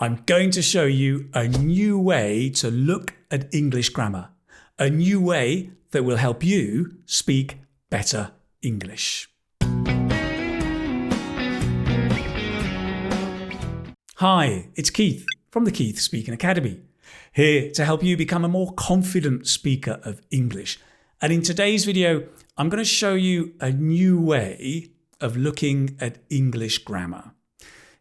I'm going to show you a new way to look at English grammar, a new way that will help you speak better English. Hi, it's Keith from the Keith Speaking Academy, here to help you become a more confident speaker of English. And in today's video, I'm going to show you a new way of looking at English grammar.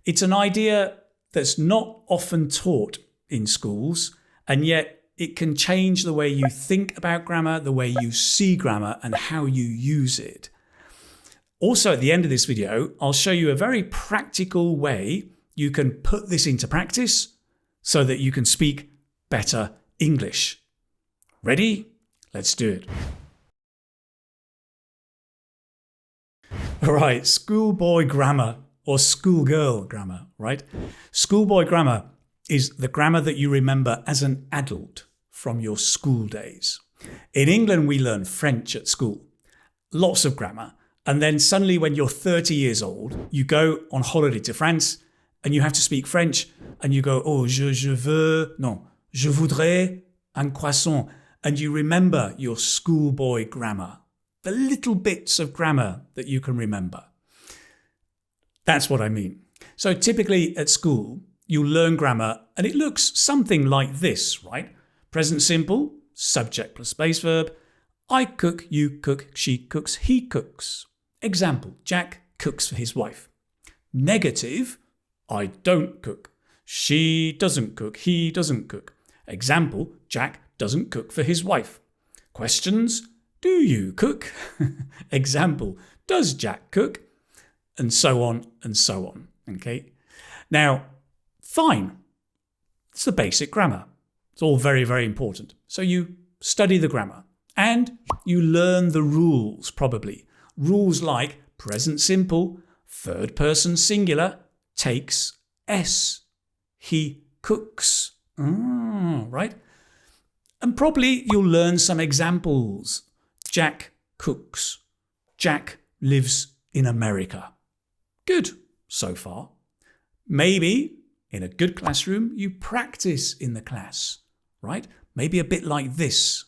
It's an idea that's not often taught in schools, and yet it can change the way you think about grammar, the way you see grammar, and how you use it. Also, at the end of this video, I'll show you a very practical way you can put this into practice so that you can speak better English. Ready? Let's do it. All right, schoolboy grammar or schoolgirl grammar, right? Schoolboy grammar is the grammar that you remember as an adult from your school days. In England, we learn French at school, lots of grammar. And then suddenly when you're 30 years old, you go on holiday to France and you have to speak French and you go, oh, je veux, non, je voudrais un croissant. And you remember your schoolboy grammar, the little bits of grammar that you can remember. That's what I mean. So typically at school, you learn grammar and it looks something like this, right? Present simple, subject plus base verb. I cook, you cook, she cooks, he cooks. Example, Jack cooks for his wife. Negative, I don't cook. She doesn't cook, he doesn't cook. Example, Jack doesn't cook for his wife. Questions, do you cook? Example, does Jack cook? And so on and so on, okay? Now, fine. It's the basic grammar. It's all very, very important. So you study the grammar and you learn the rules, probably. Rules like present simple, third person singular, takes S. He cooks, right? And probably you'll learn some examples. Jack cooks. Jack lives in America. Good so far. Maybe in a good classroom, you practice in the class, right? Maybe a bit like this.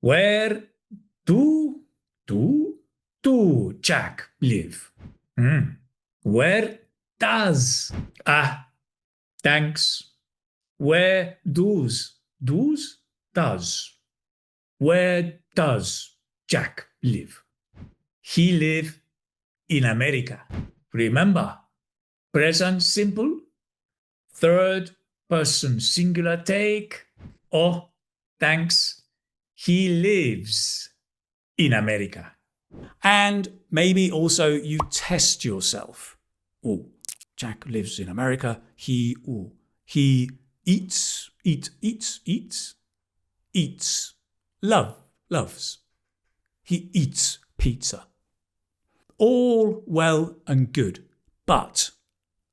Where do Jack live? Where does? Thanks. Where does? Where does Jack live? He live in America. Remember, present simple, third person singular take. Oh, thanks. He lives in America. And maybe also you test yourself. Oh, Jack lives in America. He eats, loves. He eats pizza. All well and good, but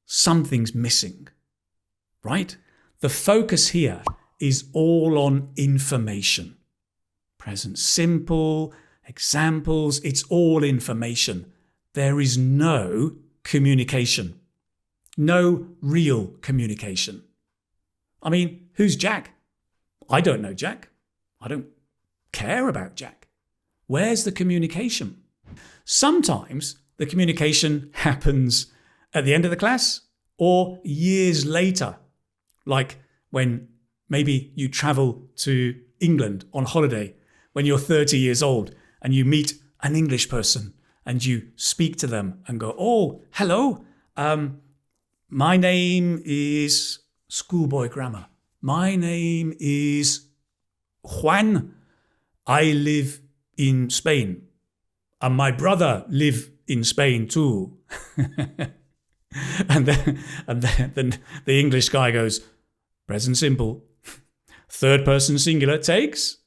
something's missing, right? The focus here is all on information. Present simple, examples, it's all information. There is no communication, no real communication. I mean, who's Jack? I don't know Jack. I don't care about Jack. Where's the communication? Sometimes the communication happens at the end of the class or years later, like when maybe you travel to England on holiday when you're 30 years old and you meet an English person and you speak to them and go, oh, hello, my name is Schoolboy Grammar. My name is Juan. I live in Spain. And my brother live in Spain too. and then the English guy goes, present simple, third person singular takes.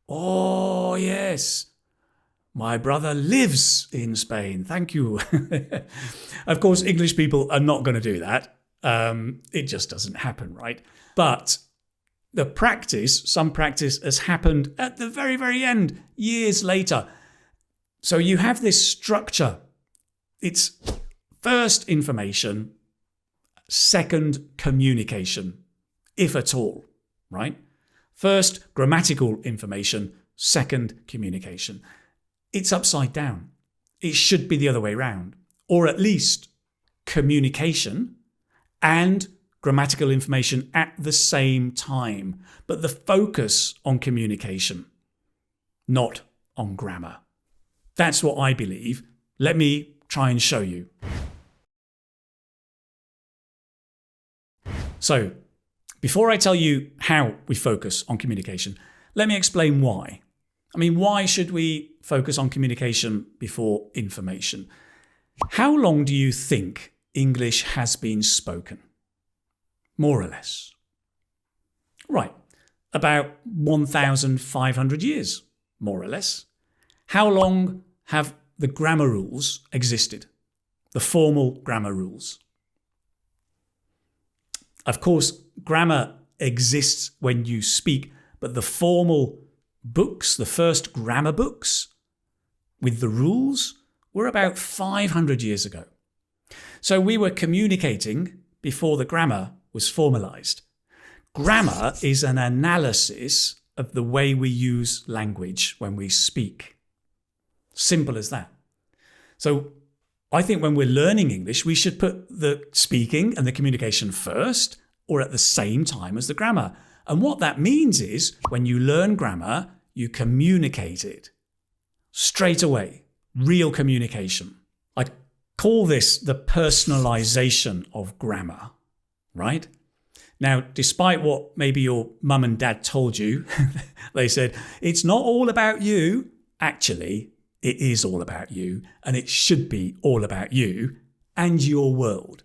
Oh, yes. My brother lives in Spain. Thank you. Of course, English people are not going to do that. It just doesn't happen, right? But some practice has happened at the very, very end, years later. So you have this structure. It's first information, second, communication, if at all, right? First, grammatical information, second, communication. It's upside down. It should be the other way around, or at least communication and grammatical information at the same time, but the focus on communication, not on grammar. That's what I believe. Let me try and show you. So, before I tell you how we focus on communication, let me explain why. Why should we focus on communication before information? How long do you think English has been spoken? More or less. Right, about 1,500 years, more or less. How long have the grammar rules existed? The formal grammar rules. Of course, grammar exists when you speak, but the formal books, the first grammar books with the rules, were about 500 years ago. So we were communicating before the grammar was formalized. Grammar is an analysis of the way we use language when we speak. Simple as that. So I think when we're learning English, we should put the speaking and the communication first or at the same time as the grammar. And what that means is when you learn grammar, you communicate it straight away. Real communication. I call this the personalisation of grammar, right? Now, despite what maybe your mum and dad told you, they said, it's not all about you. Actually, it is all about you, and it should be all about you and your world.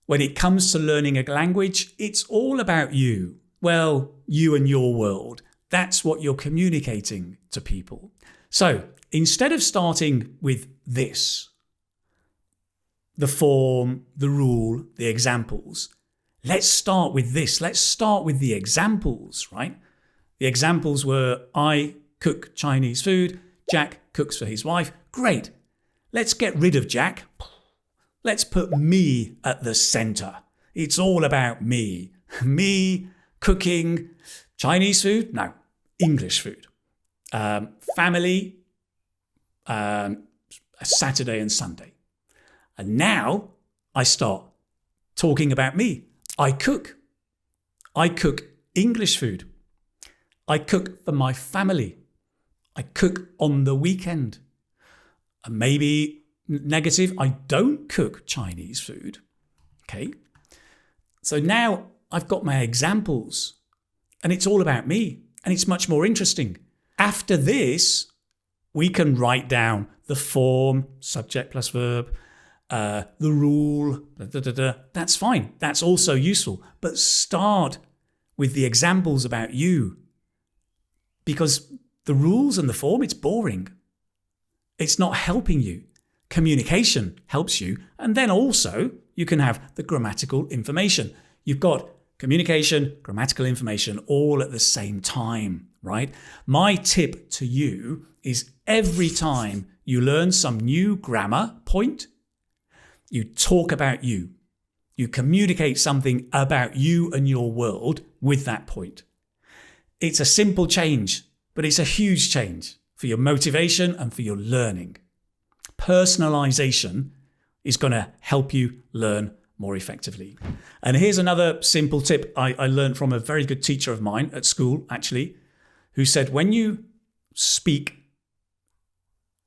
When it comes to learning a language, it's all about you. Well, you and your world. That's what you're communicating to people. So instead of starting with this, the form, the rule, the examples, let's start with this. Let's start with the examples, right? The examples were, I cook Chinese food, Jack cooks for his wife. Great. Let's get rid of Jack. Let's put me at the center. It's all about me. Me cooking Chinese food? No, English food. Family, Saturday and Sunday. And now I start talking about me. I cook. I cook English food. I cook for my family. I cook on the weekend. And maybe negative, I don't cook Chinese food. Okay. So now I've got my examples and it's all about me and it's much more interesting. After this, we can write down the form, subject plus verb, the rule, That's fine. That's also useful. But start with the examples about you, because the rules and the form, it's boring. It's not helping you. Communication helps you. And then also you can have the grammatical information. You've got communication, grammatical information all at the same time, right? My tip to you is every time you learn some new grammar point, you talk about you. You communicate something about you and your world with that point. It's a simple change, but it's a huge change for your motivation and for your learning. Personalisation is going to help you learn more effectively. And here's another simple tip I learned from a very good teacher of mine at school, actually, who said when you speak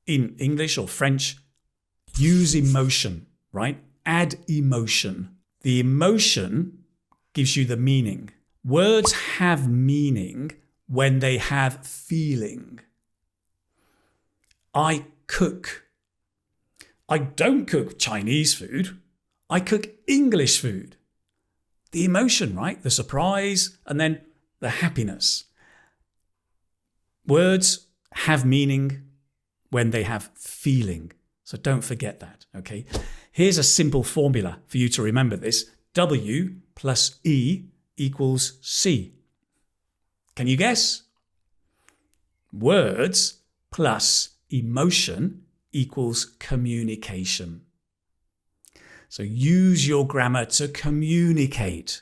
in English or French, use emotion, right? Add emotion. The emotion gives you the meaning. Words have meaning when they have feeling. I cook. I don't cook Chinese food. I cook English food. The emotion, right? The surprise and then the happiness. Words have meaning when they have feeling. So don't forget that, okay? Here's a simple formula for you to remember this. W plus E equals C. Can you guess? Words plus emotion equals communication. So use your grammar to communicate.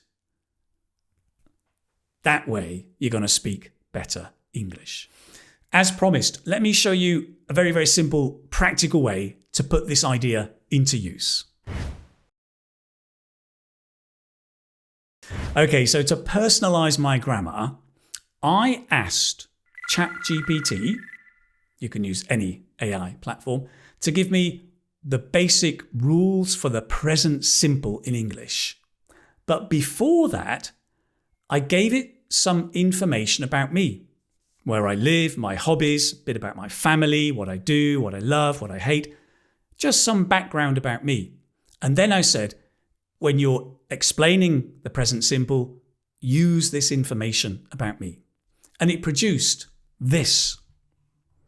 That way, you're going to speak better English. As promised, let me show you a very, very simple, practical way to put this idea into use. Okay, so to personalize my grammar, I asked ChatGPT, you can use any AI platform, to give me the basic rules for the present simple in English. But before that, I gave it some information about me, where I live, my hobbies, a bit about my family, what I do, what I love, what I hate, just some background about me. And then I said, when you're explaining the present simple, use this information about me. And it produced this.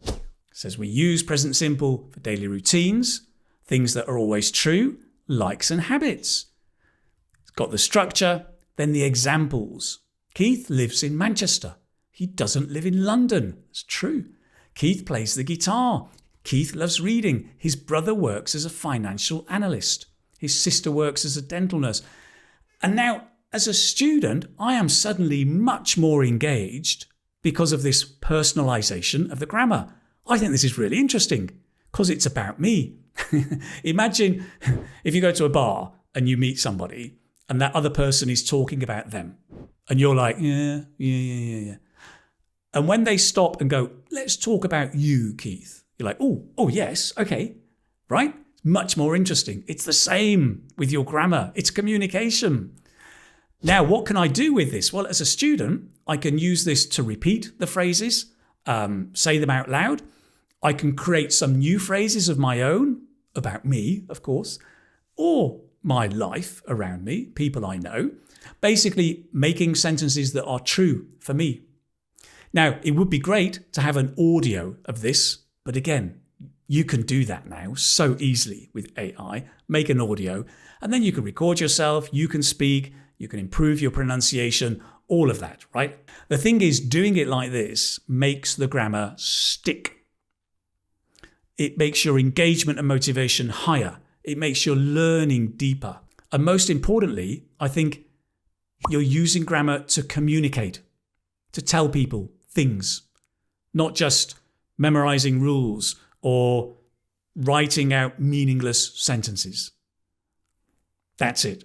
It says we use present simple for daily routines, things that are always true, likes and habits. It's got the structure, then the examples. Keith lives in Manchester. He doesn't live in London. It's true. Keith plays the guitar. Keith loves reading. His brother works as a financial analyst. His sister works as a dental nurse. And now, as a student, I am suddenly much more engaged because of this personalisation of the grammar. I think this is really interesting because it's about me. Imagine if you go to a bar and you meet somebody and that other person is talking about them and you're like, yeah. And when they stop and go, let's talk about you, Keith. You're like, oh yes, okay, right? Much more interesting. It's the same with your grammar. It's communication. Now, what can I do with this? Well, as a student, I can use this to repeat the phrases, say them out loud. I can create some new phrases of my own, about me, of course, or my life around me, people I know, basically making sentences that are true for me. Now, it would be great to have an audio of this, but again, you can do that now so easily with AI. Make an audio, and then you can record yourself, you can speak, you can improve your pronunciation, all of that, right? The thing is, doing it like this makes the grammar stick. It makes your engagement and motivation higher. It makes your learning deeper. And most importantly, I think you're using grammar to communicate, to tell people things, not just memorizing rules or writing out meaningless sentences. That's it.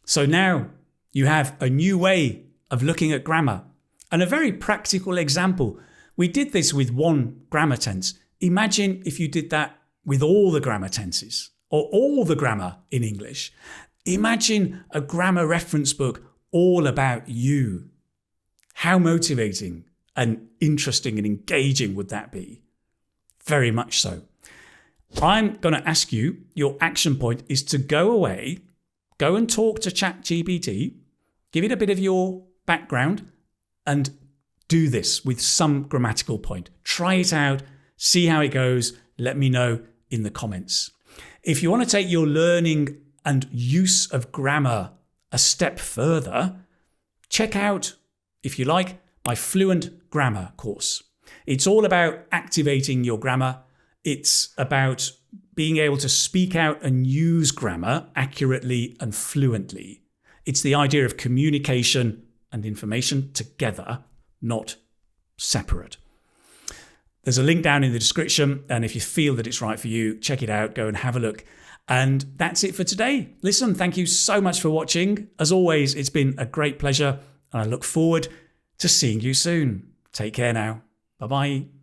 So now you have a new way of looking at grammar and a very practical example. We did this with one grammar tense. Imagine if you did that with all the grammar tenses or all the grammar in English. Imagine a grammar reference book all about you. How motivating and interesting and engaging would that be? Very much so. I'm going to ask you, your action point is to go away, go and talk to ChatGPT, give it a bit of your background and do this with some grammatical point. Try it out, see how it goes, let me know in the comments. If you want to take your learning and use of grammar a step further, check out, if you like, my Fluent Grammar Course. It's all about activating your grammar. It's about being able to speak out and use grammar accurately and fluently. It's the idea of communication and information together, not separate. There's a link down in the description, and if you feel that it's right for you, check it out, go and have a look. And that's it for today. Listen, thank you so much for watching. As always, it's been a great pleasure, and I look forward to seeing you soon. Take care now. Bye-bye.